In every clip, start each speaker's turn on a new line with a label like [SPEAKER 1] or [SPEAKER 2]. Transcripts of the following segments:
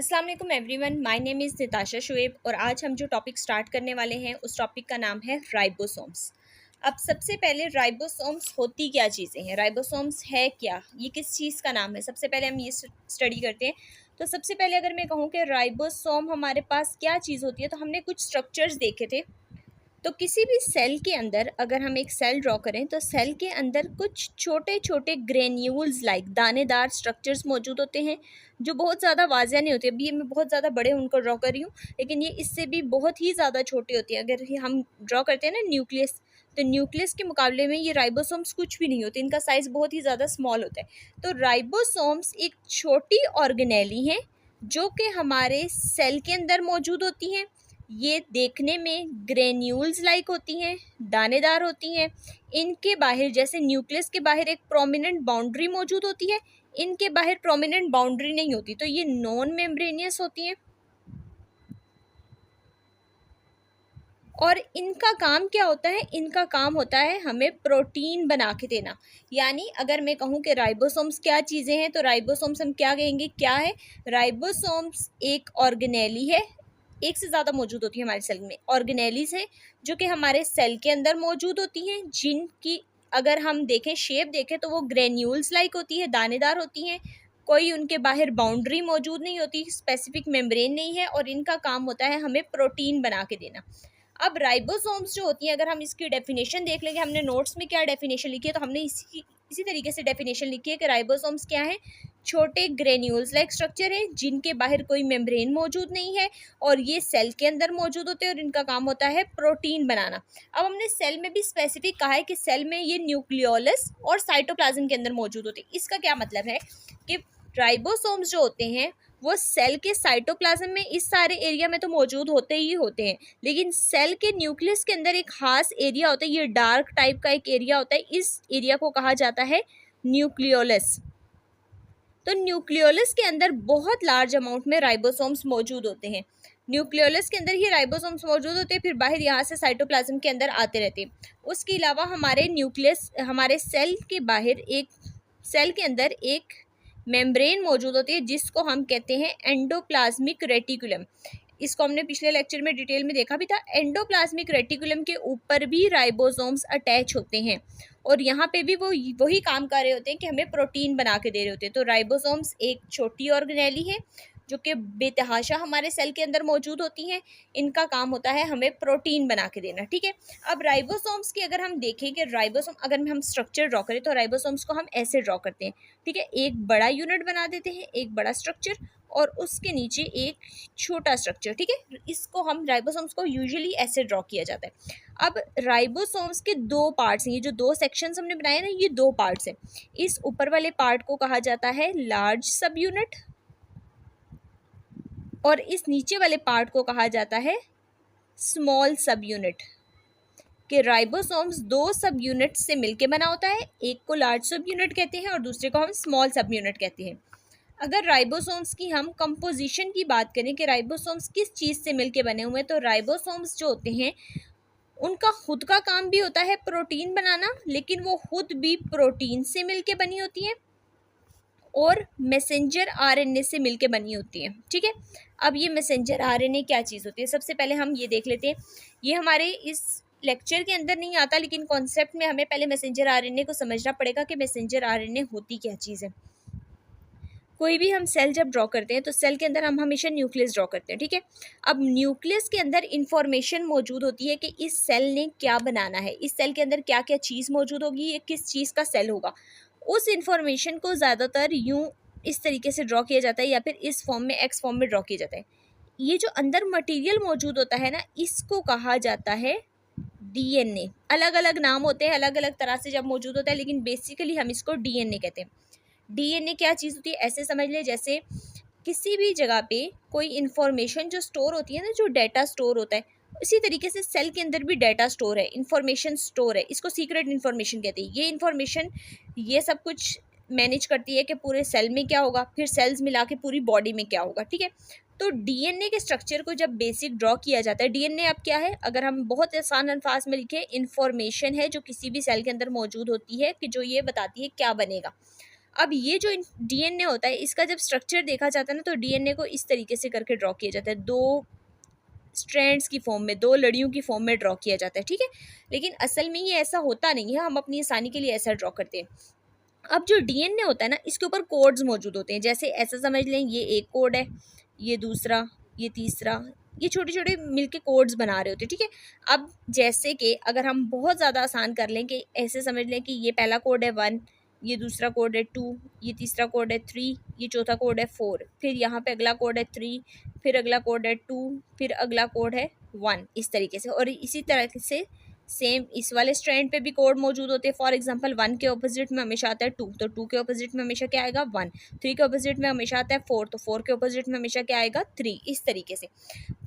[SPEAKER 1] अस्सलाम वालेकुम everyone, my name is Nitasha Shoaib और आज हम जो टॉपिक स्टार्ट करने वाले हैं उस टॉपिक का नाम है राइबोसोम्स। अब सबसे पहले राइबोसोम्स होती क्या चीज़ें हैं, राइबोसोम्स है क्या, ये किस चीज़ का नाम है, सबसे पहले हम ये स्टडी करते हैं। तो सबसे पहले अगर मैं कहूँ कि राइबोसोम हमारे पास क्या चीज़ होती है, तो हमने कुछ स्ट्रक्चर्स देखे थे। तो किसी भी सेल के अंदर अगर हम एक सेल ड्रॉ करें तो सेल के अंदर कुछ छोटे छोटे ग्रेन्यूल्स लाइक दानेदार स्ट्रक्चर्स मौजूद होते हैं जो बहुत ज़्यादा वाजिया नहीं होते। अभी ये मैं बहुत ज़्यादा बड़े उनको ड्रॉ कर रही हूँ, लेकिन ये इससे भी बहुत ही ज़्यादा छोटे होते हैं। अगर ये हम ड्रॉ करते हैं ना न्यूक्लियस, तो न्यूक्लियस के मुकाबले में ये राइबोसोम्स कुछ भी नहीं होते, इनका साइज़ बहुत ही ज़्यादा स्मॉल होता है। तो राइबोसोम्स एक छोटी ऑर्गेनेली हैं जो कि हमारे सेल के अंदर मौजूद होती हैं। ये देखने में ग्रेन्यूल्स लाइक होती हैं, दानेदार होती हैं। इनके बाहर जैसे न्यूक्लियस के बाहर एक प्रोमिनेंट बाउंड्री मौजूद होती है, इनके बाहर प्रोमिनेंट बाउंड्री नहीं होती, तो ये नॉन मेम्ब्रेनियस होती हैं। और इनका काम क्या होता है, इनका काम होता है हमें प्रोटीन बना के देना। यानी अगर मैं कहूँ कि राइबोसोम्स क्या चीज़ें हैं, तो राइबोसोम्स हम क्या कहेंगे, क्या है राइबोसोम्स? एक ऑर्गेनेली है, एक से ज़्यादा मौजूद होती है हमारे सेल में। ऑर्गेनेलीज हैं जो कि हमारे सेल के अंदर मौजूद होती हैं, जिनकी अगर हम देखें शेप देखें तो वो ग्रेन्यूल्स लाइक होती है, दानेदार होती हैं। कोई उनके बाहर बाउंड्री मौजूद नहीं होती, स्पेसिफिक मेम्ब्रेन नहीं है, और इनका काम होता है हमें प्रोटीन बना के देना। अब राइबोसोम्स जो होती हैं, अगर हम इसकी डेफिनेशन देख लेंगे, हमने नोट्स में क्या डेफिनेशन लिखी है, तो हमने इसी तरीके से डेफिनेशन लिखी है कि राइबोसोम्स क्या है, छोटे ग्रेन्यूल्स लाइक स्ट्रक्चर है जिनके बाहर कोई मेम्ब्रेन मौजूद नहीं है और ये सेल के अंदर मौजूद होते हैं और इनका काम होता है प्रोटीन बनाना। अब हमने सेल में भी स्पेसिफिक कहा है कि सेल में ये न्यूक्लियोलस और साइटोप्लाज्म के अंदर मौजूद होते हैं। इसका क्या मतलब है कि राइबोसोम्स जो होते हैं वो सेल के साइटोप्लाज्म में इस सारे एरिया में तो मौजूद होते ही होते हैं, लेकिन सेल के न्यूक्लियस के अंदर एक खास एरिया होता है, ये डार्क टाइप का एक एरिया होता है, इस एरिया को कहा जाता है न्यूक्लियोलस। तो न्यूक्लियोलस के अंदर बहुत लार्ज अमाउंट में राइबोसोम्स मौजूद होते हैं। न्यूक्लियोलस के अंदर ये राइबोसोम्स मौजूद होते हैं, फिर बाहर यहाँ से साइटोप्लाज्म के अंदर आते रहते हैं। उसके अलावा हमारे न्यूक्लियस, हमारे सेल के बाहर एक, सेल के अंदर एक मेम्ब्रेन मौजूद होती है जिसको हम कहते हैं एंडोप्लाज्मिक रेटिकुलम। इसको हमने पिछले लेक्चर में डिटेल में देखा भी था। एंडोप्लाज्मिक रेटिकुलम के ऊपर भी राइबोसोम्स अटैच होते हैं और यहाँ पे भी वो वही काम कर रहे होते हैं कि हमें प्रोटीन बना के दे रहे होते हैं। तो राइबोसोम्स एक छोटी ऑर्गेनेली है जो कि बेतहाशा हमारे सेल के अंदर मौजूद होती हैं। इनका काम होता है हमें प्रोटीन बना के देना, ठीक है। अब राइबोसोम्स की अगर हम देखें कि राइबोसोम अगर हम स्ट्रक्चर ड्रॉ करें तो राइबोसोम्स को हम ऐसे ड्रॉ करते हैं, ठीक है। एक बड़ा यूनिट बना देते हैं, एक बड़ा स्ट्रक्चर, और उसके नीचे एक छोटा स्ट्रक्चर, ठीक है। इसको हम राइबोसोम्स को यूजुअली ऐसे ड्रॉ किया जाता है। अब राइबोसोम्स के दो पार्ट्स हैं, ये जो दो सेक्शंस हमने बनाए ना, ये दो पार्ट्स हैं। इस ऊपर वाले पार्ट को कहा जाता है लार्ज सब यूनिट और इस नीचे वाले पार्ट को कहा जाता है स्मॉल सब यूनिट। कि राइबोसोम्स दो सब यूनिट से मिलकर बना होता है, एक को लार्ज सब यूनिट कहते हैं और दूसरे को हम स्मॉल सब यूनिट कहते हैं। अगर राइबोसोम्स की हम कंपोजिशन की बात करें कि राइबोसोम्स किस चीज़ से मिलके बने हुए हैं, तो राइबोसोम्स जो होते हैं उनका खुद का काम भी होता है प्रोटीन बनाना, लेकिन वो खुद भी प्रोटीन से मिलके बनी होती है और मैसेंजर आरएनए से मिलके बनी होती है, ठीक है। अब ये मैसेंजर आरएनए क्या चीज़ होती है, सबसे पहले हम ये देख लेते हैं। ये हमारे इस लेक्चर के अंदर नहीं आता, लेकिन कॉन्सेप्ट में हमें पहले मैसेंजर आरएनए को समझना पड़ेगा कि मैसेंजर आरएनए होती क्या चीज़ है। कोई भी हम सेल जब ड्रॉ करते हैं तो सेल के अंदर हम हमेशा न्यूक्लियस ड्रॉ करते हैं, ठीक है। अब न्यूक्लियस के अंदर इंफॉर्मेशन मौजूद होती है कि इस सेल ने क्या बनाना है, इस सेल के अंदर क्या क्या चीज़ मौजूद होगी, ये किस चीज़ का सेल होगा। उस इंफॉर्मेशन को ज़्यादातर यूँ इस तरीके से ड्रॉ किया जाता है या फिर इस फॉर्म में, एक्स फॉर्म में ड्रॉ किया जाता है। ये जो अंदर मटीरियल मौजूद होता है ना, इसको कहा जाता है डीएनए। अलग अलग नाम होते हैं, अलग अलग तरह से जब मौजूद होता है, लेकिन बेसिकली हम इसको डीएनए कहते हैं। डीएनए क्या चीज़ होती है, ऐसे समझ ले जैसे किसी भी जगह पे कोई इन्फॉर्मेशन जो स्टोर होती है ना, जो डाटा स्टोर होता है, इसी तरीके से सेल के अंदर भी डाटा स्टोर है, इन्फॉर्मेशन स्टोर है। इसको सीक्रेट इन्फॉर्मेशन कहते हैं। ये इन्फॉर्मेशन ये सब कुछ मैनेज करती है कि पूरे सेल में क्या होगा, फिर सेल्स मिला के पूरी बॉडी में क्या होगा, ठीक है। तो डीएनए के स्ट्रक्चर को जब बेसिक ड्रॉ किया जाता है, डीएनए अब क्या है, अगर हम बहुत आसान अल्फाज में लिखें, इन्फॉर्मेशन है जो किसी भी सेल के अंदर मौजूद होती है कि जो ये बताती है क्या बनेगा। अब ये जो डीएनए होता है इसका जब स्ट्रक्चर देखा जाता है ना, तो डीएनए को इस तरीके से करके ड्रॉ किया जाता है, 2 स्ट्रैंड्स की फॉर्म में, 2 लड़ियों की फॉर्म में ड्रॉ किया जाता है, ठीक है। लेकिन असल में ये ऐसा होता नहीं है, हम अपनी आसानी के लिए ऐसा ड्रॉ करते हैं। अब जो डीएनए होता है ना, इसके ऊपर कोड्स मौजूद होते हैं। जैसे ऐसा समझ लें, ये एक कोड है, ये दूसरा, ये तीसरा, ये छोटे छोटे मिलके कोड्स बना रहे होते हैं, ठीक है। अब जैसे कि अगर हम बहुत ज़्यादा आसान कर लें कि ऐसे समझ लें कि ये पहला कोड है 1, ये दूसरा कोड है 2, ये तीसरा कोड है 3, ये चौथा कोड है 4, फिर यहाँ पे अगला कोड है 3, फिर अगला कोड है 2, फिर अगला कोड है 1, इस तरीके से। और इसी तरह से सेम इस वाले स्ट्रैंड पे भी कोड मौजूद होते हैं। फॉर एग्जांपल 1 के ऑपोजिट में हमेशा आता है 2, तो 2 के ऑपोजिट में हमेशा क्या आएगा 1, 3 के ऑपोजिट में हमेशा आता है 4, तो 4 के ऑपोजिट में हमेशा क्या आएगा 3, इस तरीके से।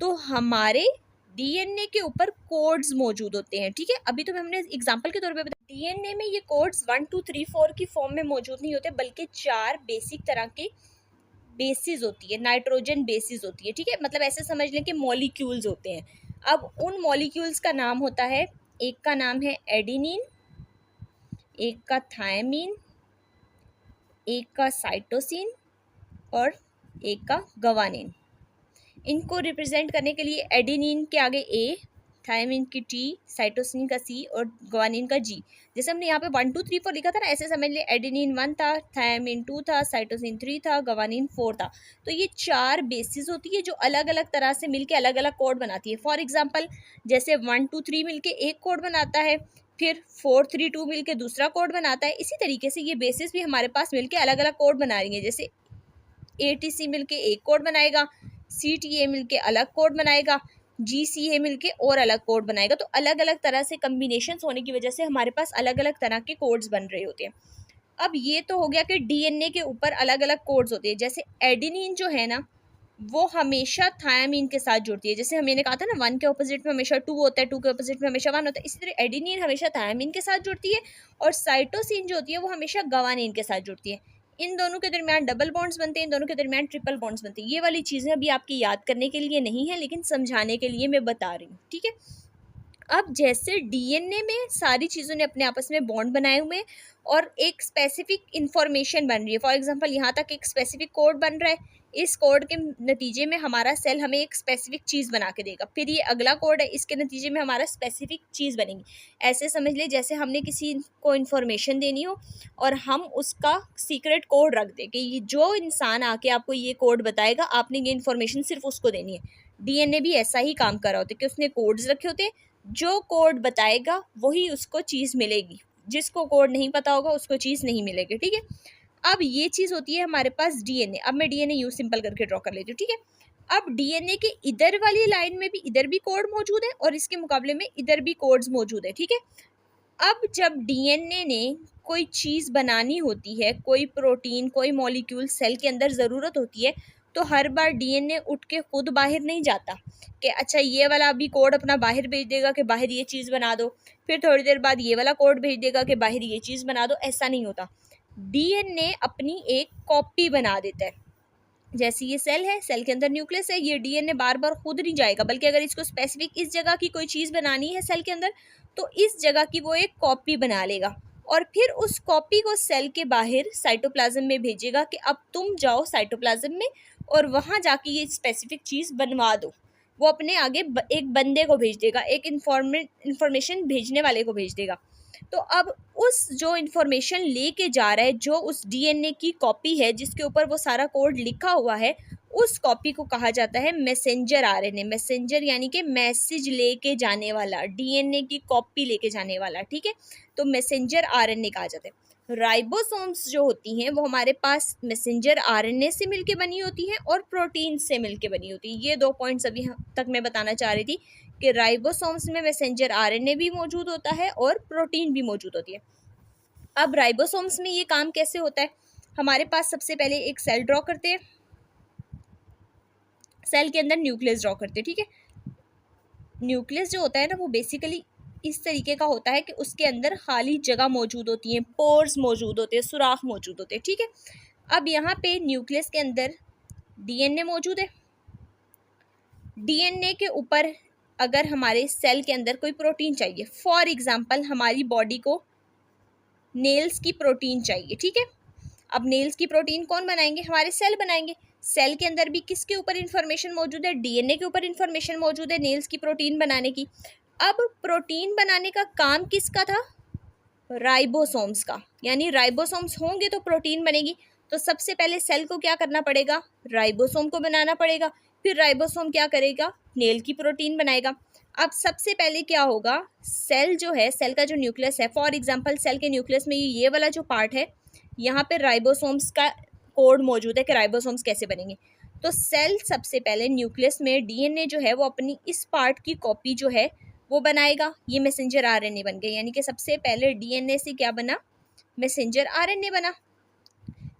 [SPEAKER 1] तो हमारे डीएनए के ऊपर कोड्स मौजूद होते हैं, ठीक है। अभी तो हमने एग्जांपल के तौर पे बताया, डीएनए में ये कोड्स 1 2 3 4 की फॉर्म में मौजूद नहीं होते, बल्कि 4 बेसिक तरह के बेसिस होती है, नाइट्रोजन बेसिस होती है, ठीक है। मतलब ऐसे समझ लें कि मॉलिक्यूल्स होते हैं। अब उन मॉलिक्यूल्स का नाम होता है, एक का नाम है एडेनिन, एक का थायमीन, एक का साइटोसिन और एक का गवानिन। इनको रिप्रेजेंट करने के लिए एडेनिन के आगे ए, थायमीन की टी, साइटोसिन का सी और ग्वानिन का जी। जैसे हमने यहाँ पे 1 2 3 4 लिखा था ना, ऐसे समझ लिए एडेनिन 1 था, थायमीन 2 था, साइटोसिन 3 था, ग्वानिन 4 था। तो ये 4 बेसिस होती है जो अलग अलग तरह से मिलके अलग अलग कोड बनाती है। फॉर एग्जाम्पल जैसे 1 2 3 मिलके एक कोड बनाता है, फिर 4 3 2 मिलके दूसरा कोड बनाता है। इसी तरीके से ये बेसिस भी हमारे पास मिलके अलग अलग कोड बना रही है। जैसे ATC मिलके एक कोड बनाएगा, CTA मिलके अलग कोड बनाएगा, GCA मिलके और अलग कोड बनाएगा। तो अलग अलग तरह से कम्बिनेशन होने की वजह से हमारे पास अलग अलग तरह के कोड्स बन रहे होते हैं। अब ये तो हो गया कि डीएनए के ऊपर अलग अलग कोड्स होते हैं। जैसे एडेनिन जो है ना, वो हमेशा थायमीन के साथ जुड़ती है। जैसे हमने कहा था ना, 1 के ऑपोजिट में हमेशा 2 होता है, 2 के ऑपोजिट में हमेशा 1 होता है। इसी तरह एडेनिन हमेशा थायमीन के साथ जुड़ती है और साइटोसिन जो होती है वो हमेशा गवानिन के साथ जुड़ती है। इन दोनों के दरमियान डबल बॉन्ड्स बनते हैं, इन दोनों के दरमियान ट्रिपल बॉन्ड्स बनते हैं। ये वाली चीज़ें अभी आपकी याद करने के लिए नहीं है, लेकिन समझाने के लिए मैं बता रही हूँ, ठीक है। अब जैसे डीएनए में सारी चीज़ों ने अपने आपस में बॉन्ड बनाए हुए हैं और एक स्पेसिफिक इंफॉर्मेशन बन रही है। फॉर एग्जांपल यहाँ तक एक स्पेसिफिक कोड बन रहा है, इस कोड के नतीजे में हमारा सेल हमें एक स्पेसिफिक चीज़ बना के देगा। फिर ये अगला कोड है, इसके नतीजे में हमारा स्पेसिफिक चीज़ बनेगी। ऐसे समझ ले जैसे हमने किसी को इन्फॉर्मेशन देनी हो और हम उसका सीक्रेट कोड रख दें कि ये जो इंसान आके आपको ये कोड बताएगा, आपने ये इन्फॉर्मेशन सिर्फ उसको देनी है। डीएनए भी ऐसा ही काम कर रहा होता है कि उसने कोड्स रखे होते हैं, जो कोड बताएगा वही उसको चीज़ मिलेगी, जिसको कोड नहीं पता होगा उसको चीज़ नहीं मिलेगी, ठीक है। अब ये चीज़ होती है हमारे पास डीएनए। अब मैं डीएनए यूज सिंपल करके ड्रॉ कर लेती हूँ, ठीक है। अब डीएनए के इधर वाली लाइन में भी इधर भी कोड मौजूद है और इसके मुकाबले में इधर भी कोड्स मौजूद है, ठीक है। अब जब डीएनए ने कोई चीज़ बनानी होती है, कोई प्रोटीन, कोई मॉलिक्यूल सेल के अंदर ज़रूरत होती है, तो हर बार डीएनए उठ के खुद बाहर नहीं जाता कि अच्छा ये वाला अभी कोड अपना बाहर भेज देगा कि बाहर ये चीज़ बना दो, फिर थोड़ी देर बाद ये वाला कोड भेज देगा कि बाहर ये चीज़ बना दो। ऐसा नहीं होता। डीएनए अपनी एक कॉपी बना देता है। जैसे ये सेल है, सेल के अंदर न्यूक्लियस है, ये डीएनए बार बार खुद नहीं जाएगा, बल्कि अगर इसको स्पेसिफिक इस जगह की कोई चीज़ बनानी है सेल के अंदर, तो इस जगह की वो एक कॉपी बना लेगा और फिर उस कॉपी को सेल के बाहर साइटोप्लाज्म में भेजेगा कि अब तुम जाओ साइटोप्लाज्म में और वहाँ जाके ये स्पेसिफिक चीज़ बनवा दो। वो अपने आगे एक बंदे को भेज देगा, एक इंफॉर्मेशन भेजने वाले को भेज देगा। तो अब उस जो इन्फॉर्मेशन लेके जा रहा है, जो उस डीएनए की कॉपी है जिसके ऊपर वो सारा कोड लिखा हुआ है, उस कॉपी को कहा जाता है मैसेंजर आरएनए। मैसेंजर यानी कि मैसेज लेके जाने वाला, डीएनए की कॉपी लेके जाने वाला, ठीक है। तो मैसेंजर आरएनए कहा जाता है। राइबोसोम्स जो होती हैं वो हमारे पास मैसेंजर आरएनए से मिलके बनी होती हैं और प्रोटीन से मिलके बनी होती है। ये 2 पॉइंट्स अभी तक मैं बताना चाह रही थी कि राइबोसोम्स में मैसेंजर आरएनए भी मौजूद होता है और प्रोटीन भी मौजूद होती है। अब राइबोसोम्स में ये काम कैसे होता है, हमारे पास सबसे पहले एक सेल ड्रॉ करते हैं, सेल के अंदर न्यूक्लियस ड्रॉ करते हैं, ठीक है। न्यूक्लियस जो होता है ना, वो बेसिकली इस तरीके का होता है कि उसके अंदर खाली जगह मौजूद होती हैं, पोर्स मौजूद होते हैं, सुराख मौजूद होते हैं, ठीक है। अब यहाँ पे न्यूक्लियस के अंदर डीएनए मौजूद है। डीएनए के ऊपर अगर हमारे सेल के अंदर कोई प्रोटीन चाहिए, फॉर एग्जांपल हमारी बॉडी को नेल्स की प्रोटीन चाहिए, ठीक है। अब नेल्स की प्रोटीन कौन बनाएंगे? हमारे सेल बनाएंगे। सेल के अंदर भी किसके ऊपर इंफॉर्मेशन मौजूद है? डीएनए के ऊपर इंफॉर्मेशन मौजूद है नेल्स की प्रोटीन बनाने की। अब प्रोटीन बनाने का काम किसका था? राइबोसोम्स का, यानी राइबोसोम्स होंगे तो प्रोटीन बनेगी। तो सबसे पहले सेल को क्या करना पड़ेगा? राइबोसोम को बनाना पड़ेगा। फिर राइबोसोम क्या करेगा? नेल की प्रोटीन बनाएगा। अब सबसे पहले क्या होगा? सेल जो है, सेल का जो न्यूक्लियस है, फॉर एग्जांपल सेल के न्यूक्लियस में ये वाला जो पार्ट है, यहाँ पे राइबोसोम्स का कोड मौजूद है कि राइबोसोम्स कैसे बनेंगे। तो सेल सबसे पहले न्यूक्लियस में डीएनए जो है वो अपनी इस पार्ट की कॉपी जो है वो बनाएगा। ये मैसेंजर आरएनए बन गए, यानी कि सबसे पहले डीएनए से क्या बना? मैसेंजर आरएनए बना।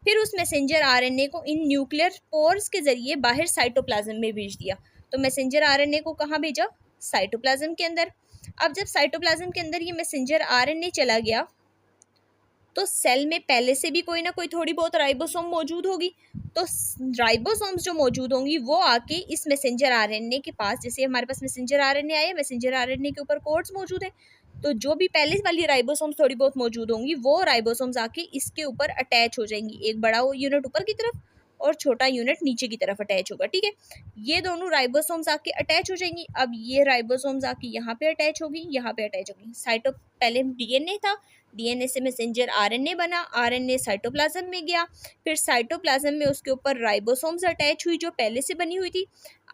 [SPEAKER 1] फिर उस मैसेंजर आरएनए को इन न्यूक्लियर पोर्स के जरिए बाहर साइटोप्लाज्म में भेज दिया। तो मैसेंजर आरएनए को कहाँ भेजा? साइटोप्लाज्म के अंदर। अब जब साइटोप्लाज्म के अंदर ये मैसेंजर आरएनए चला गया तो सेल में पहले से भी कोई ना कोई थोड़ी बहुत राइबोसोम मौजूद होगी। तो राइबोसोम्स जो मौजूद होंगी वो आके इस मैसेंजर आरएनए के पास, जैसे हमारे पास मैसेंजर आरएनए आया, मैसेंजर आरएनए के ऊपर कोड्स मौजूद हैं, तो जो भी पहले वाली राइबोसोम्स थोड़ी बहुत मौजूद होंगी वो राइबोसोम्स आके इसके ऊपर अटैच हो जाएंगी। एक बड़ा यूनिट ऊपर की तरफ और छोटा यूनिट नीचे की तरफ अटैच होगा। ठीक है, ये दोनों राइबोसोम्स आके अटैच हो जाएंगी। अब ये राइबोसोम्स आके यहाँ पे अटैच होगी, यहाँ पे अटैच होगी। पहले डीएनए था, डीएनए से मैसेंजर आरएनए बना, आरएनए साइटोप्लाज्म में गया, फिर साइटोप्लाज्म में उसके ऊपर राइबोसोम्स अटैच हुई जो पहले से बनी हुई थी।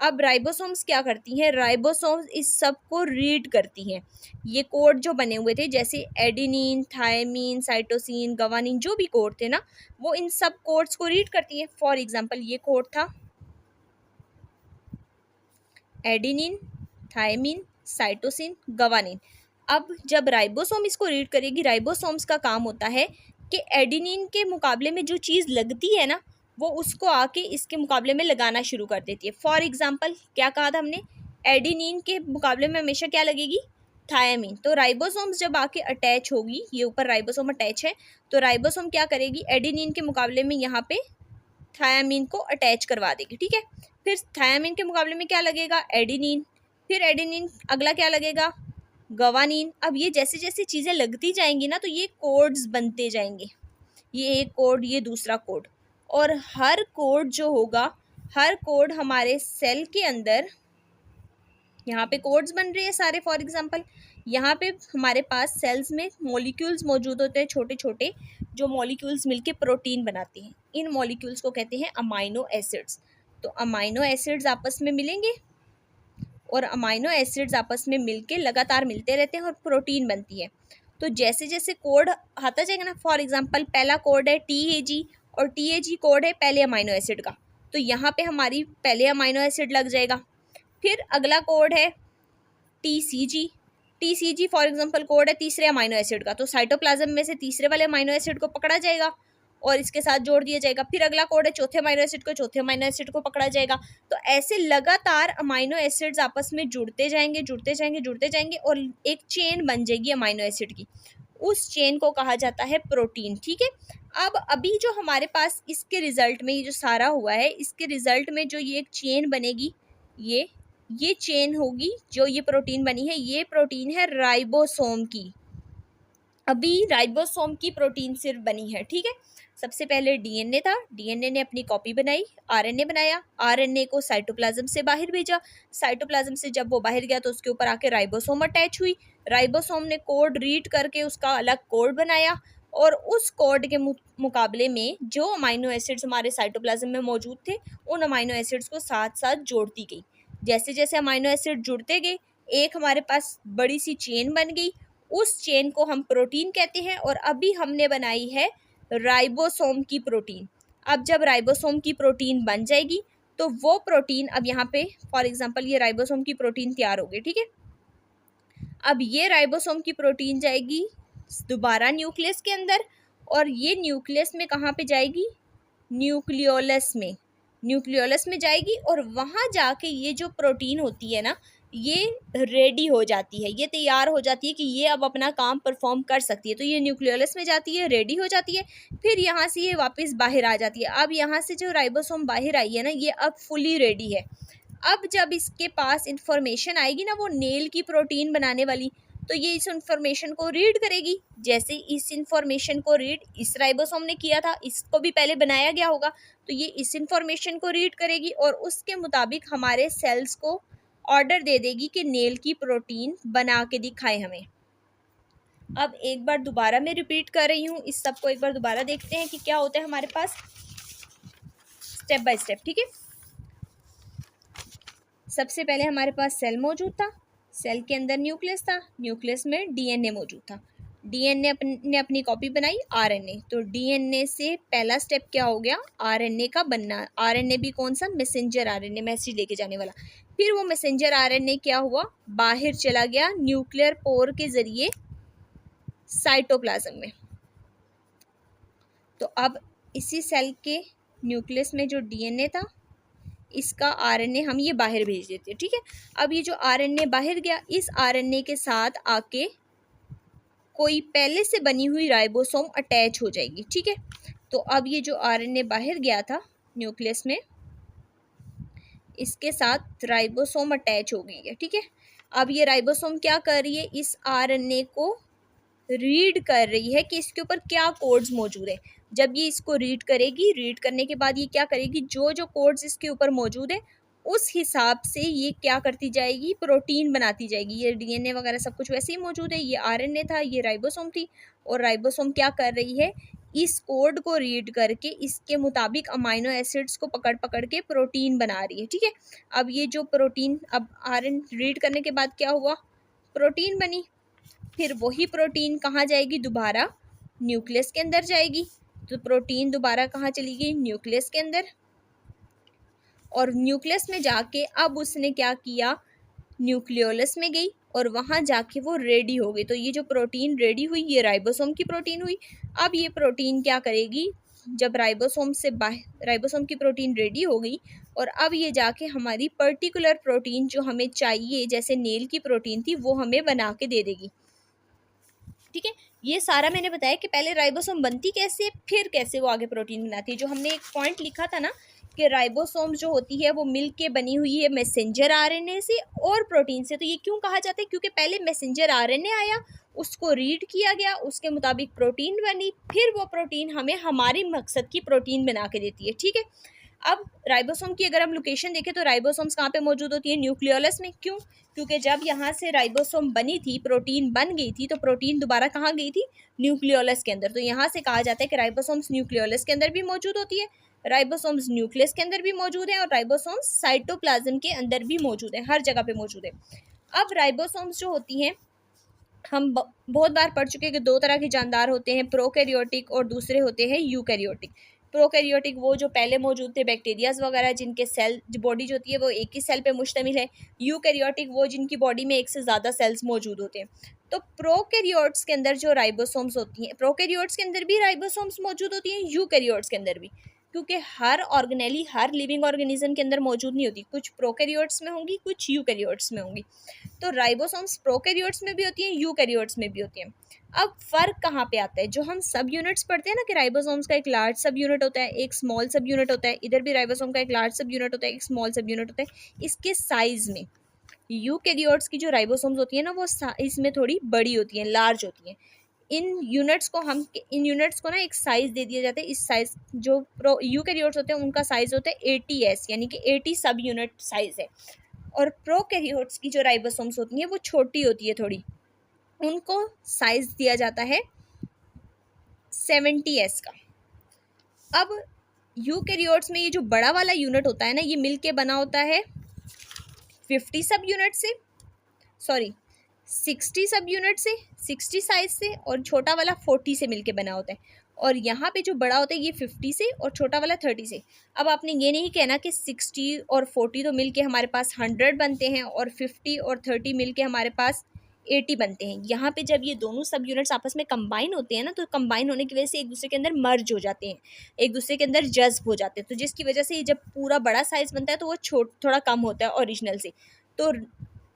[SPEAKER 1] अब राइबोसोम्स क्या करती हैं? राइबोसोम्स इस सब को रीड करती हैं। ये कोड जो बने हुए थे, जैसे एडेनिन, थायमीन, साइटोसिन, गवानीन, जो भी कोड थे ना, वो इन सब कोड्स को रीड करती हैं। फॉर एग्जाम्पल ये कोड था एडेनिन, थायमीन, साइटोसिन, गवानीन। अब जब राइबोसोम इसको रीड करेगी, राइबोसोम्स का काम होता है कि एडेनिन के मुकाबले में जो चीज़ लगती है ना, वो उसको आके इसके मुकाबले में लगाना शुरू कर देती है। फॉर एग्जांपल क्या कहा था हमने? एडेनिन के मुकाबले में हमेशा क्या लगेगी? थायमीन। तो राइबोसोम्स जब आके अटैच होगी, ये ऊपर राइबोसोम अटैच है, तो राइबोसोम क्या करेगी? एडेनिन के मुकाबले में यहाँ पे थायमीन को अटैच करवा देगी। ठीक है, फिर थायमीन के मुकाबले में क्या लगेगा? एडेनिन। फिर एडेनिन अगला क्या लगेगा? गवानीन। अब ये जैसे जैसे चीज़ें लगती जाएंगी ना, तो ये कोड्स बनते जाएंगे। ये एक कोड, ये दूसरा कोड, और हर कोड जो होगा, हर कोड हमारे सेल के अंदर, यहाँ पे कोड्स बन रहे हैं सारे। फॉर एग्जांपल यहाँ पे हमारे पास सेल्स में मॉलिक्यूल्स मौजूद होते हैं, छोटे छोटे, जो मॉलिक्यूल्स मिलके प्रोटीन बनाते हैं। इन मॉलिक्यूल्स को कहते हैं अमाइनो एसिड्स। तो अमाइनो एसिड्स आपस में मिलेंगे और अमाइनो एसिड्स आपस में मिलके लगातार मिलते रहते हैं और प्रोटीन बनती है। तो जैसे जैसे कोड आता जाएगा ना, फॉर एग्जांपल पहला कोड है TAG और TAG कोड है पहले अमाइनो एसिड का, तो यहाँ पे हमारी पहले अमाइनो एसिड लग जाएगा। फिर अगला कोड है TCG फॉर एग्जांपल कोड है तीसरे अमाइनो एसिड का, तो साइटोप्लाज्म में से तीसरे वाले अमाइनो एसिड को पकड़ा जाएगा और इसके साथ जोड़ दिया जाएगा। फिर अगला कोड है चौथे अमाइनो एसिड को, चौथे अमाइनो एसिड को पकड़ा जाएगा। तो ऐसे लगातार अमाइनो एसिड्स आपस में जुड़ते जाएंगे, जुड़ते जाएंगे, जुड़ते जाएंगे और एक चेन बन जाएगी अमाइनो एसिड की। उस चेन को कहा जाता है प्रोटीन। ठीक है, अब अभी जो हमारे पास इसके रिजल्ट में ये जो सारा हुआ है, इसके रिजल्ट में जो ये एक चेन बनेगी, ये चेन होगी, जो ये प्रोटीन बनी है, ये प्रोटीन है राइबोसोम की। अभी राइबोसोम की प्रोटीन सिर्फ बनी है। ठीक है, सबसे पहले डीएनए था, डीएनए ने अपनी कॉपी बनाई, आरएनए बनाया, आरएनए को साइटोप्लाज्म से बाहर भेजा, साइटोप्लाज्म से जब वो बाहर गया तो उसके ऊपर आके राइबोसोम अटैच हुई, राइबोसोम ने कोड रीड करके उसका अलग कोड बनाया और उस कोड के मुकाबले में जो अमाइनो एसिड्स हमारे साइटोप्लाज्म में मौजूद थे, उन अमाइनो एसिड्स को साथ साथ जोड़ती गई। जैसे जैसे अमाइनो एसिड जुड़ते गए, एक हमारे पास बड़ी सी चेन बन गई, उस चेन को हम प्रोटीन कहते हैं। और अभी हमने बनाई है राइबोसोम की प्रोटीन। अब जब राइबोसोम की प्रोटीन बन जाएगी तो वो प्रोटीन, अब यहाँ पे फॉर एग्जांपल ये राइबोसोम की प्रोटीन तैयार हो गई। ठीक है, अब ये राइबोसोम की प्रोटीन जाएगी दोबारा न्यूक्लियस के अंदर, और ये न्यूक्लियस में कहाँ पे जाएगी? न्यूक्लियोलस में, न्यूक्लियोलस में जाएगी और वहाँ जाके ये जो प्रोटीन होती है ना, ये रेडी हो जाती है, ये तैयार हो जाती है कि ये अब अपना काम परफॉर्म कर सकती है। तो ये न्यूक्लियोलस में जाती है, रेडी हो जाती है, फिर यहाँ से ये वापस बाहर आ जाती है। अब यहाँ से जो राइबोसोम बाहर आई है ना, ये अब फुली रेडी है। अब जब इसके पास इंफॉर्मेशन आएगी ना वो नेल की प्रोटीन बनाने वाली, तो ये इस इंफॉर्मेशन को रीड करेगी। जैसे इस इंफॉर्मेशन को रीड इस राइबोसोम ने किया था, इसको भी पहले बनाया गया होगा, तो ये इस इंफॉर्मेशन को रीड करेगी और उसके मुताबिक हमारे सेल्स को ऑर्डर दे देगी कि नेल की प्रोटीन बना के दिखाए हमें। अब एक बार दोबारा मैं रिपीट कर रही हूँ, इस सब को एक बार दोबारा देखते हैं कि क्या होता है हमारे पास स्टेप बाय स्टेप। ठीक है, सबसे पहले हमारे पास सेल मौजूद था, सेल के अंदर न्यूक्लियस था, न्यूक्लियस में डीएनए मौजूद था, डीएनए ने अपनी कॉपी बनाई आरएनए, तो डीएनए से पहला स्टेप क्या हो गया, आरएनए का बनना। आरएनए भी कौन सा, मैसेंजर आरएनए, मैसेज लेके जाने वाला। फिर वो मैसेंजर आरएनए क्या हुआ, बाहर चला गया न्यूक्लियर पोर के जरिए साइटोप्लाज्म में। तो अब इसी सेल के न्यूक्लियस में जो डीएनए था, इसका आरएनए हम ये बाहर भेज देते हैं। ठीक है, अब ये जो आरएनए बाहर गया, इस आरएनए के साथ आके कोई पहले से बनी हुई राइबोसोम अटैच हो जाएगी। ठीक है, तो अब ये जो आरएनए बाहर गया था न्यूक्लियस में, इसके साथ राइबोसोम अटैच हो गई है। ठीक है, अब ये राइबोसोम क्या कर रही है, इस आरएनए को रीड कर रही है कि इसके ऊपर क्या कोड्स मौजूद है। जब ये इसको रीड करेगी, रीड करने के बाद ये क्या करेगी, जो जो कोड्स इसके ऊपर मौजूद है उस हिसाब से ये क्या करती जाएगी, प्रोटीन बनाती जाएगी। ये डीएनए वगैरह सब कुछ वैसे ही मौजूद है, ये आरएनए था, ये राइबोसोम थी, और राइबोसोम क्या कर रही है, इस कोड को रीड करके इसके मुताबिक अमाइनो एसिड्स को पकड़ पकड़ के प्रोटीन बना रही है। ठीक है, अब ये जो प्रोटीन, अब आरएन रीड करने के बाद क्या हुआ, प्रोटीन बनी। फिर वही प्रोटीन कहाँ जाएगी, दोबारा न्यूक्लियस के अंदर जाएगी। तो प्रोटीन दोबारा कहाँ चली गई, न्यूक्लियस के अंदर, और न्यूक्लियस में जाके अब उसने क्या किया, न्यूक्लियोलस में गई और वहाँ जाके वो रेडी हो गई। तो ये जो प्रोटीन रेडी हुई, ये राइबोसोम की प्रोटीन हुई। अब ये प्रोटीन क्या करेगी, जब राइबोसोम से बाहर, राइबोसोम की प्रोटीन रेडी हो गई और अब ये जाके हमारी पर्टिकुलर प्रोटीन जो हमें चाहिए, जैसे नेल की प्रोटीन थी, वो हमें बना के दे देगी। ठीक है, ये सारा मैंने बताया कि पहले राइबोसोम बनती कैसे, फिर कैसे वो आगे प्रोटीन बनाती है। जो हमने एक पॉइंट लिखा था ना कि राइबोसोम जो होती है वो मिल के बनी हुई है मैसेंजर आरएनए से और प्रोटीन से। तो ये क्यों कहा जाता है, क्योंकि पहले मैसेंजर आरएनए आया, उसको रीड किया गया, उसके मुताबिक प्रोटीन बनी, फिर वो प्रोटीन हमें हमारे मकसद की प्रोटीन बना के देती है। ठीक है, अब राइबोसोम की अगर हम लोकेशन देखें तो राइबोसोम्स कहाँ पे मौजूद होती है, न्यूक्लियोलस में। क्यों, क्योंकि जब यहाँ से राइबोसोम बनी थी, प्रोटीन बन गई थी, तो प्रोटीन दोबारा कहाँ गई थी, न्यूक्लियोलस के अंदर। तो यहाँ से कहा जाता है कि राइबोसोम्स न्यूक्लियोलस के अंदर भी मौजूद होती है, राइबोसोम्स न्यूक्लियस के अंदर भी मौजूद है, और राइबोसोम्स साइटोप्लाज्म के अंदर भी मौजूद है, हर जगह पे मौजूद है। अब राइबोसोम्स जो होती हैं, हम बहुत बार पढ़ चुके हैं कि दो तरह के जानदार होते हैं, प्रोकैरियोटिक और दूसरे होते हैं यूकैरियोटिक। प्रोकैरियोटिक वो जो पहले मौजूद थे, बैक्टीरियाज वगैरह, जिनके सेल बॉडी जो होती है वो एक ही सेल पे मुश्तमिल है। यूकैरियोटिक वो जिनकी बॉडी में एक से ज़्यादा सेल्स मौजूद होते हैं। तो प्रोकैरियोट्स के अंदर जो राइबोसोम्स होती हैं, प्रोकैरियोट्स के अंदर भी राइबोसोम्स मौजूद होती हैं, यूकैरियोट्स के अंदर भी, क्योंकि हर ऑर्गेनेली, हर लिविंग ऑर्गेनिज्म के अंदर मौजूद नहीं होती, कुछ प्रोकैरियोट्स में होंगी, कुछ यूकैरियोट्स में होंगी। तो राइबोसोम्स प्रोकैरियोट्स में भी होती हैं, यूकैरियोट्स में भी होती हैं। अब फर्क कहाँ पे आता है, जो हम सब यूनिट्स पढ़ते हैं ना कि राइबोसोम्स का एक लार्ज सब यूनिट होता है, एक स्मॉल सब यूनिट होता है, इधर भी राइबोसोम का एक लार्ज सब यूनिट होता है, एक स्मॉल सब यूनिट होता है। इसके साइज में यूकैरियोट्स की जो राइबोसोम्स होती है ना, वो साइज में थोड़ी बड़ी होती हैं, लार्ज होती हैं। इन यूनिट्स को ना एक साइज दे दिया जाता है। इस साइज जो यूकैरियोट्स होते हैं उनका साइज होता है 80s, यानी कि 80 सब यूनिट साइज है। और प्रोकैरियोट्स की जो राइबोसोम्स होती हैं वो छोटी होती है थोड़ी, उनको साइज दिया जाता है 70s का। अब यूकैरियोट्स में ये जो बड़ा वाला यूनिट होता है ना, ये मिलके बना होता है 50 सब यूनिट से, सॉरी 60 सब यूनिट से, 60 साइज से, और छोटा वाला 40 से मिलके बना होता है। और यहाँ पे जो बड़ा होता है ये 50 से और छोटा वाला 30 से। अब आपने ये नहीं कहना कि 60 और 40 तो मिलके हमारे पास 100 बनते हैं और 50 और 30 मिलके हमारे पास 80 बनते हैं। यहाँ पे जब ये दोनों सब यूनिट्स आपस में कंबाइन होते हैं ना, तो कंबाइन होने की वजह से एक दूसरे के अंदर मर्ज हो जाते हैं, एक दूसरे के अंदर जज्ब हो जाते हैं। तो जिसकी वजह से जब पूरा बड़ा साइज बनता है तो वो थोड़ा कम होता है ओरिजिनल से। तो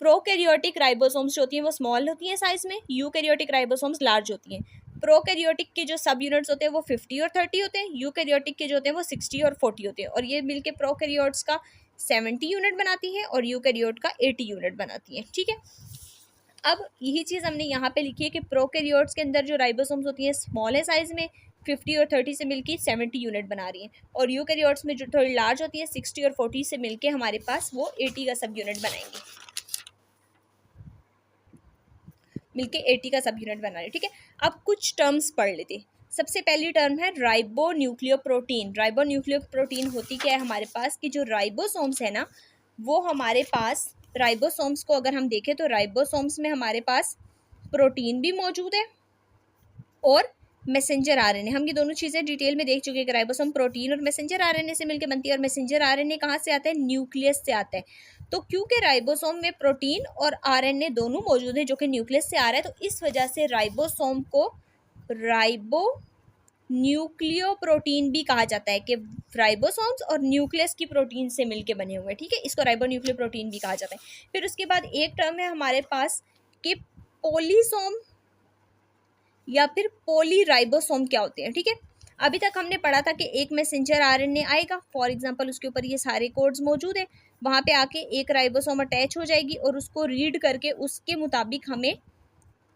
[SPEAKER 1] प्रोकैरियोटिक राइबोसोम्स जो होती हैं वो स्मॉल होती हैं साइज में, यूकैरियोटिक राइबोसोम्स लार्ज होती हैं। प्रोकैरियोटिक के जो सब यूनिट्स होते हैं वो 50 और 30 होते हैं, यूकैरियोटिक के जो होते हैं वो 60 और 40 होते हैं। और ये मिलके प्रोकैरियोट्स का 70 यूनिट बनाती हैं और यूकैरियोट का 80 यूनिट बनाती हैं। ठीक है, अब यही चीज़ हमने यहाँ पे लिखी है कि प्रोकैरियोट्स के अंदर जो राइबोसोम्स होती हैं स्मॉल है साइज में, 50 और 30 से मिलकर 70 यूनिट बना रही हैं, और यूकैरियोट्स में जो थोड़ी लार्ज होती है 60 और 40 से मिलके हमारे पास वो 80 का सब यूनिट बनाएंगे, मिलके 80 का सब यूनिट बना रही है। ठीक है, अब कुछ टर्म्स पढ़ लेते हैं। सबसे पहली टर्म है राइबो न्यूक्लियोप्रोटीन। राइबो न्यूक्लियोप्रोटीन होती क्या है हमारे पास कि जो राइबोसोम्स है ना, वो हमारे पास राइबोसोम्स को अगर हम देखें तो राइबोसोम्स में हमारे पास प्रोटीन भी मौजूद है और मैसेंजर आरएनए। हम ये दोनों चीज़ें डिटेल में देख चुके हैं कि राइबोसोम प्रोटीन और मैसेंजर आरएनए से मिलकर बनती है, और मैसेंजर आरएनए कहाँ से आता है? न्यूक्लियस से आता है। तो क्योंकि राइबोसोम में प्रोटीन और आरएनए दोनों मौजूद है जो कि न्यूक्लियस से आ रहा है, तो इस वजह से राइबोसोम को राइबो न्यूक्लियोप्रोटीन भी कहा जाता है कि राइबोसोम्स और न्यूक्लियस की प्रोटीन से मिलके बने हुए हैं। ठीक है, इसको राइबो न्यूक्लियोप्रोटीन भी कहा जाता है। फिर उसके बाद एक टर्म है हमारे पास कि पोलीसोम या फिर पॉलीराइबोसोम क्या होते हैं। ठीक है, अभी तक हमने पढ़ा था कि एक मैसेंजर आरएनए आएगा, फॉर एग्जांपल उसके ऊपर ये सारे कोड्स मौजूद है, वहाँ पे आके एक राइबोसोम अटैच हो जाएगी और उसको रीड करके उसके मुताबिक हमें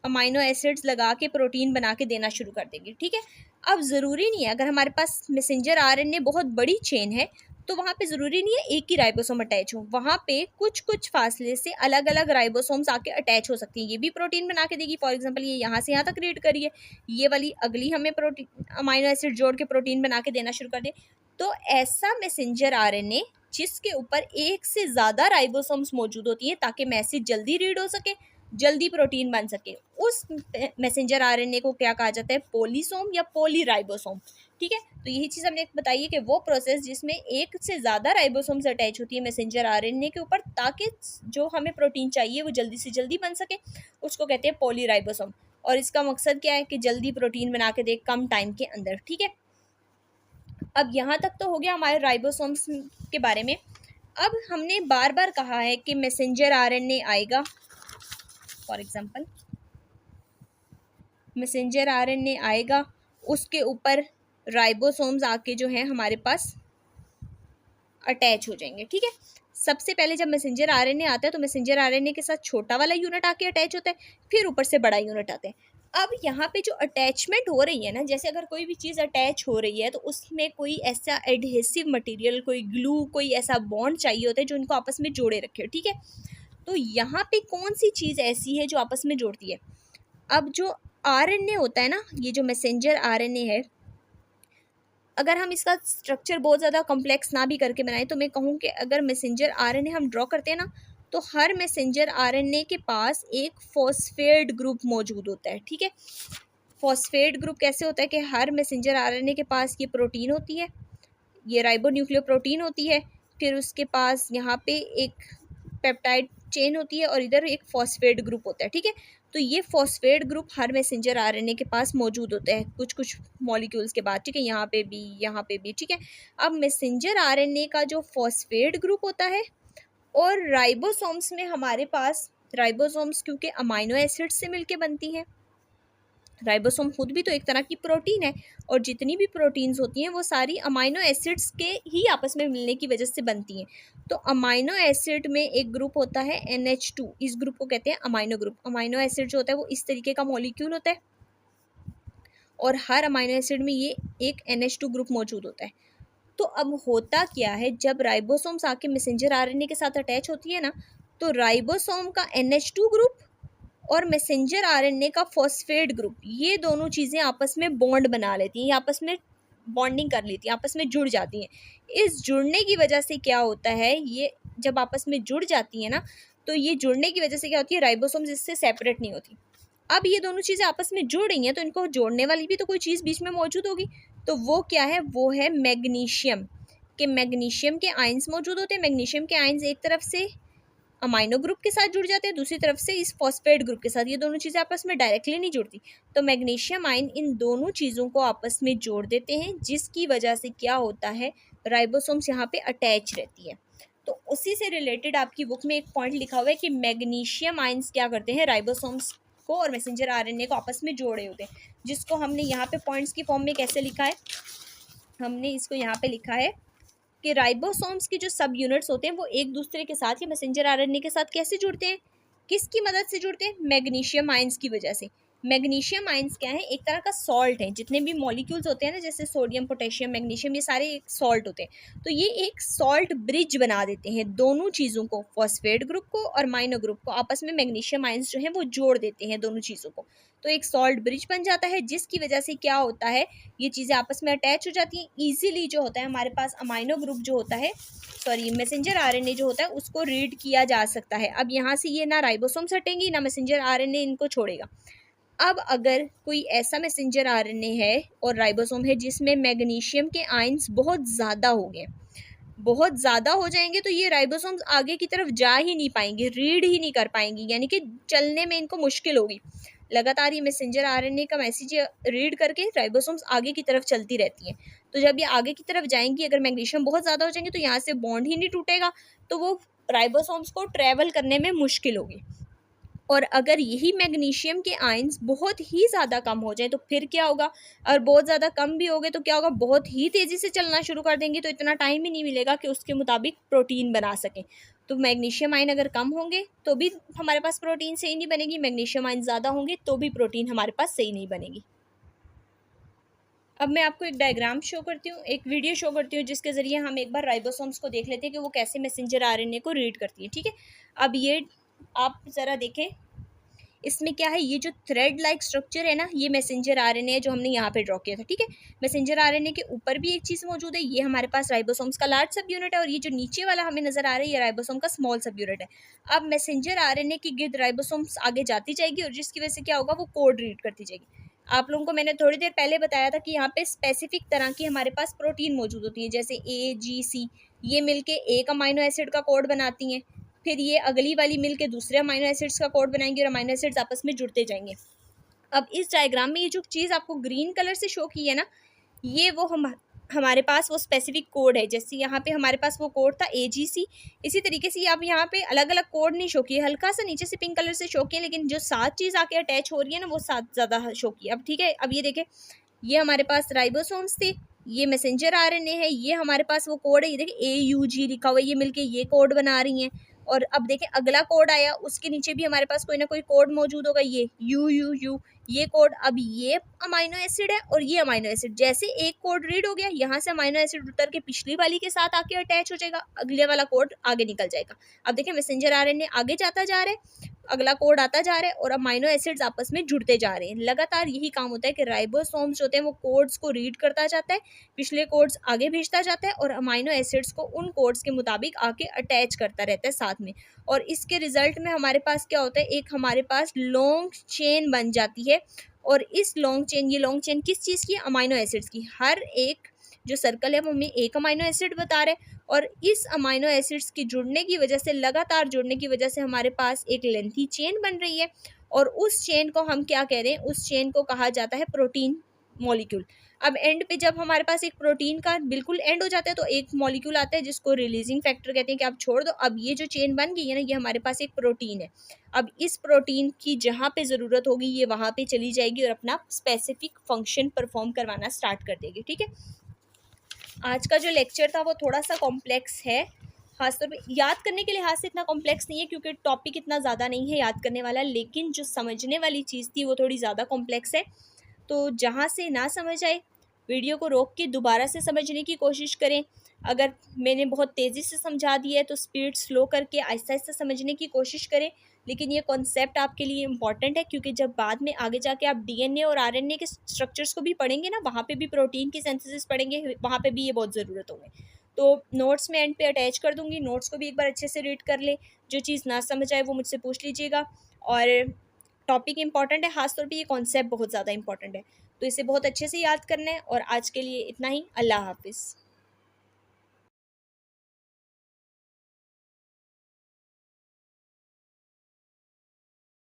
[SPEAKER 1] अमाइनो एसिड्स लगा के प्रोटीन बना के देना शुरू कर देगी। ठीक है, अब ज़रूरी नहीं है, अगर हमारे पास मैसेंजर आरएनए बहुत बड़ी चेन है तो वहाँ पे ज़रूरी नहीं है एक ही राइबोसोम अटैच हो, वहाँ पे कुछ कुछ फासले से अलग अलग राइबोसोम्स आके अटैच हो सकती हैं, ये भी प्रोटीन बना के देगी। फॉर एग्जांपल ये यहाँ से यहाँ तक रीड करिए, ये वाली अगली हमें प्रोटीन अमाइनो एसिड जोड़ के प्रोटीन बना के देना शुरू कर दे। तो ऐसा मैसेंजर आरएनए जिसके ऊपर एक से ज़्यादा राइबोसोम्स मौजूद होती हैं ताकि मैसेज जल्दी रीड हो सके, जल्दी प्रोटीन बन सके, उस मैसेंजर आरएनए को क्या कहा जाता है? पॉलीसोम या पॉलीराइबोसोम। ठीक है, तो यही चीज़ हमने बताई है कि वो प्रोसेस जिसमें एक से ज़्यादा राइबोसोम्स अटैच होती है मैसेंजर आरएनए के ऊपर ताकि जो हमें प्रोटीन चाहिए वो जल्दी से जल्दी बन सके, उसको कहते हैं पॉलीराइबोसोम। और इसका मकसद क्या है कि जल्दी प्रोटीन बना के दे कम टाइम के अंदर। ठीक है, अब यहाँ तक तो हो गया हमारे राइबोसोम्स के बारे में। अब हमने बार बार कहा है कि मैसेंजर आरएनए आएगा, फॉर एग्जांपल मैसेंजर आरएनए आएगा, उसके ऊपर राइबोसोम्स आके जो है हमारे पास अटैच हो जाएंगे। ठीक है, सबसे पहले जब मैसेंजर आरएनए आता है तो मैसेंजर आरएनए के साथ छोटा वाला यूनिट आके अटैच होता है, फिर ऊपर से बड़ा यूनिट आता है। अब यहाँ पे जो अटैचमेंट हो रही है ना, जैसे अगर कोई भी चीज़ अटैच हो रही है तो उसमें कोई ऐसा एडहेसिव मटेरियल, कोई ग्लू, कोई ऐसा बॉन्ड चाहिए होता है जो इनको आपस में जोड़े रखे। ठीक है, तो यहाँ पे कौन सी चीज़ ऐसी है जो आपस में जोड़ती है? अब जो आरएनए होता है ना, ये जो मैसेंजर आरएनए है, अगर हम इसका स्ट्रक्चर बहुत ज़्यादा कॉम्प्लेक्स ना भी करके बनाएं तो मैं कहूँ कि अगर मैसेंजर आरएनए हम ड्रॉ करते हैं ना, तो हर मैसेंजर आरएनए के पास एक फॉस्फेट ग्रुप मौजूद होता है। ठीक है, फॉस्फेट ग्रुप कैसे होता है कि हर मैसेंजर आरएनए के पास ये प्रोटीन होती है, ये राइबोन्यूक्लियोप्रोटीन होती है, फिर उसके पास यहाँ पे एक पेप्टाइड चेन होती है और इधर एक फॉस्फेट ग्रुप होता है। ठीक है, तो ये फॉस्फेट ग्रुप हर मैसेंजर आरएनए के पास मौजूद होते हैं कुछ कुछ मॉलिक्यूल्स के बाद। ठीक है, यहाँ पे भी, यहाँ पे भी। ठीक है, अब मैसेंजर आरएनए का जो फॉस्फेट ग्रुप होता है, और राइबोसोम्स में हमारे पास, राइबोसोम्स क्योंकि अमाइनो एसिड से मिलके बनती हैं, राइबोसोम खुद भी तो एक तरह की प्रोटीन है, और जितनी भी प्रोटीन्स होती हैं वो सारी अमाइनो एसिड्स के ही आपस में मिलने की वजह से बनती हैं। तो अमाइनो एसिड में एक ग्रुप होता है NH2, इस ग्रुप को कहते हैं अमाइनो ग्रुप। अमाइनो एसिड जो होता है वो इस तरीके का मॉलिक्यूल होता है, और हर अमाइनो एसिड में ये एक NH2 ग्रुप मौजूद होता है। तो अब होता क्या है, जब राइबोसोम्स आके मैसेंजर आरएनए के साथ अटैच होती है ना, तो राइबोसोम का NH2 ग्रुप और मैसेंजर आरएनए का फॉस्फेट ग्रुप, ये दोनों चीज़ें आपस में बॉन्ड बना लेती हैं, ये आपस में बॉन्डिंग कर लेती हैं, आपस में जुड़ जाती हैं। इस जुड़ने की वजह से क्या होता है, ये जब आपस में जुड़ जाती है ना, तो ये जुड़ने की वजह से क्या होती है, राइबोसोम्स इससे सेपरेट नहीं होती। अब ये दोनों चीज़ें आपस में जुड़ रही हैं तो इनको जोड़ने वाली भी तो कोई चीज़ बीच में मौजूद होगी, तो वो क्या है, वो है मैग्नीशियम। कि मैग्नीशियम के आयंस मौजूद होते हैं। मैग्नीशियम के आयंस एक तरफ से अमाइनो ग्रुप के साथ जुड़ जाते हैं, दूसरी तरफ से इस फॉस्फेट ग्रुप के साथ। ये दोनों चीज़ें आपस में डायरेक्टली नहीं जुड़ती, तो मैग्नीशियम आयन इन दोनों चीज़ों को आपस में जोड़ देते हैं, जिसकी वजह से क्या होता है, राइबोसोम्स यहाँ पे अटैच रहती है। तो उसी से रिलेटेड आपकी बुक में एक पॉइंट लिखा हुआ है कि मैग्नीशियम आयंस क्या करते हैं, राइबोसोम्स को और मैसेंजर आरएनए को आपस में जोड़े होते हैं, जिसको हमने यहाँ पे पॉइंट्स की फॉर्म में कैसे लिखा है, हमने इसको यहाँ पे लिखा है कि राइबोसोम्स के जो सब यूनिट्स होते हैं वो एक दूसरे के साथ या मैसेंजर आरएनए के साथ कैसे जुड़ते हैं, किसकी मदद से जुड़ते हैं? मैग्नीशियम आयंस की वजह से। मैग्नीशियम आयंस क्या है? एक तरह का सॉल्ट है। जितने भी मॉलिक्यूल्स होते हैं ना, जैसे सोडियम, पोटेशियम, मैग्नीशियम, ये सारे एक सॉल्ट होते हैं। तो ये एक सॉल्ट ब्रिज बना देते हैं दोनों चीज़ों को, फॉस्फेट ग्रुप को और माइनो ग्रुप को आपस में। मैग्नीशियम आयंस जो है वो जोड़ देते हैं दोनों चीज़ों को, तो एक सॉल्ट ब्रिज बन जाता है, जिसकी वजह से क्या होता है, ये चीज़ें आपस में अटैच हो जाती हैं ईजिली। जो होता है हमारे पास अमाइनो ग्रुप जो होता है, सॉरी मैसेंजर आरएनए जो होता है, उसको रीड किया जा सकता है। अब यहाँ से ये ना राइबोसोम्स हटेंगी ना मैसेंजर आरएनए इनको छोड़ेगा। अब अगर कोई ऐसा मैसेंजर आरएनए है और राइबोसोम है जिसमें मैग्नीशियम के आयंस बहुत ज़्यादा हो गए, बहुत ज़्यादा हो जाएंगे, तो ये राइबोसोम्स आगे की तरफ जा ही नहीं पाएंगे, रीड ही नहीं कर पाएंगी, यानी कि चलने में इनको मुश्किल होगी। लगातार ये मैसेंजर आरएनए का मैसेज रीड करके राइबोसोम्स आगे की तरफ चलती रहती हैं। तो जब ये आगे की तरफ जाएंगी, अगर मैग्नीशियम बहुत ज़्यादा हो जाएंगे तो यहाँ से बॉन्ड ही नहीं टूटेगा, तो वो राइबोसोम्स को ट्रैवल करने में मुश्किल होगी। और अगर यही मैग्नीशियम के आयंस बहुत ही ज़्यादा कम हो जाए तो फिर क्या होगा? और बहुत ज़्यादा कम भी हो गए तो क्या होगा? बहुत ही तेज़ी से चलना शुरू कर देंगे, तो इतना टाइम ही नहीं मिलेगा कि उसके मुताबिक प्रोटीन बना सकें। तो मैग्नीशियम आयन अगर कम होंगे तो भी हमारे पास प्रोटीन सही नहीं बनेगी, मैग्नीशियम आयन ज़्यादा होंगे तो भी प्रोटीन हमारे पास सही नहीं बनेगी। अब मैं आपको एक डायग्राम शो करती हूँ, एक वीडियो शो करती हूँ, जिसके ज़रिए हम एक बार राइबोसोम्स को देख लेते हैं कि वो कैसे मैसेंजर आरएनए को रीड करती है। ठीक है, अब ये आप ज़रा देखें, इसमें क्या है, ये जो थ्रेड लाइक स्ट्रक्चर है ना, ये मैसेंजर आरएनए है जो हमने यहाँ पे ड्रॉ किया था। ठीक है, मैसेंजर आरएनए के ऊपर भी एक चीज़ मौजूद है, ये हमारे पास राइबोसोम्स का लार्ज सब यूनिट है, और ये जो नीचे वाला हमें नजर आ रहा है, ये राइबोसोम का स्मॉल सब यूनिट है। अब मैसेंजर आरएनए की गिर्द राइबोसोम्स आगे जाती जाएगी, और जिसकी वजह से क्या होगा, वो कोड रीड करती जाएगी। आप लोगों को मैंने थोड़ी देर पहले बताया था कि यहाँ पे स्पेसिफिक तरह की हमारे पास प्रोटीन मौजूद होती है, जैसे AGC, ये मिलके एक अमाइनो एसिड का कोड बनाती हैं, फिर ये अगली वाली मिल के दूसरे अमाइनो एसिड्स का कोड बनाएंगे, और अमाइनो एसिड्स आपस में जुड़ते जाएंगे। अब इस डायग्राम में ये जो चीज़ आपको ग्रीन कलर से शो की है ना, ये वो हमारे पास वो स्पेसिफिक कोड है। जैसे यहाँ पे हमारे पास वो कोड था AGC, इसी तरीके से आप यहाँ पे अलग अलग कोड नहीं शो किए, हल्का सा नीचे से पिंक कलर से शो किए, लेकिन जो 7 चीज़ आके अटैच हो रही है ना, वो 7 ज़्यादा शो की। अब ठीक है, अब ये देखें, ये हमारे पास राइबोसोम्स थे, ये मैसेंजर आरएनए है, ये हमारे पास वो कोड है, ये देखिए AUG लिखा हुआ है, ये मिलके ये कोड बना रही हैं। और अब देखें अगला कोड आया, उसके नीचे भी हमारे पास कोई ना कोई कोड मौजूद होगा, ये UUU, ये कोड। अब ये अमाइनो एसिड है और ये अमाइनो एसिड, जैसे एक कोड रीड हो गया, यहाँ से अमाइनो एसिड उतर के पिछली वाली के साथ आके अटैच हो जाएगा, अगले वाला कोड आगे निकल जाएगा। अब देखें मैसेंजर आरएनए आगे जाता जा रहा है, अगला कोड आता जा रहा है, और अमाइनो एसिड्स आपस में जुड़ते जा रहे हैं। लगातार यही काम होता है कि राइबोसोम्स होते हैं वो कोड्स को रीड करता जाता है, पिछले कोड्स आगे भेजता जाता है, और अमाइनो एसिड्स को उन कोड्स के मुताबिक आके अटैच करता रहता है साथ में। और इसके रिजल्ट में हमारे पास क्या होता है, एक हमारे पास लॉन्ग चेन बन जाती है। और इस लॉन्ग चेन, ये लॉन्ग चेन किस चीज़ की? अमाइनो एसिड्स की। हर एक जो सर्कल है वो हमें एक अमाइनो एसिड बता रहा है, और इस अमाइनो एसिड्स की जुड़ने की वजह से, लगातार जुड़ने की वजह से हमारे पास एक लेंथी चेन बन रही है, और उस चेन को हम क्या कह रहे हैं, उस चेन को कहा जाता है प्रोटीन मॉलिक्यूल। अब एंड पे जब हमारे पास एक प्रोटीन का बिल्कुल एंड हो जाता है, तो एक मॉलिक्यूल आता है जिसको रिलीजिंग फैक्टर कहते हैं कि आप छोड़ दो। अब ये जो चेन बन गई है ना, ये हमारे पास एक प्रोटीन है। अब इस प्रोटीन की जहाँ पे ज़रूरत होगी, ये वहाँ पे चली जाएगी और अपना स्पेसिफिक फंक्शन परफॉर्म करवाना स्टार्ट कर देगी। ठीक है, आज का जो लेक्चर था वो थोड़ा सा कॉम्प्लेक्स है, खासतौर पे याद करने के लिहाज से इतना कॉम्प्लेक्स नहीं है, क्योंकि टॉपिक इतना ज़्यादा नहीं है याद करने वाला, लेकिन जो समझने वाली चीज़ थी वो थोड़ी ज़्यादा कॉम्प्लेक्स है। तो जहाँ से ना समझ आए, वीडियो को रोक के दोबारा से समझने की कोशिश करें। अगर मैंने बहुत तेज़ी से समझा दिया है तो स्पीड स्लो करके आहिस्ता आहिस्ता समझने की कोशिश करें। लेकिन ये कॉन्सेप्ट आपके लिए इम्पॉर्टेंट है, क्योंकि जब बाद में आगे जाके आप DNA और RNA के स्ट्रक्चर्स को भी पढ़ेंगे ना, वहाँ पे भी प्रोटीन की सिंथेसिस पढ़ेंगे, वहाँ पे भी ये बहुत ज़रूरत होंगे। तो नोट्स में एंड पे अटैच कर दूँगी, नोट्स को भी एक बार अच्छे से रीड कर ले। जो चीज़ ना समझ आए वो मुझसे पूछ लीजिएगा। और टॉपिक इंपॉर्टेंट है, खासतौर पे ये कॉन्सेप्ट बहुत ज़्यादा इंपॉर्टेंट है, तो इसे बहुत अच्छे से याद करना है। और आज के लिए इतना ही। अल्लाह हाफिज़।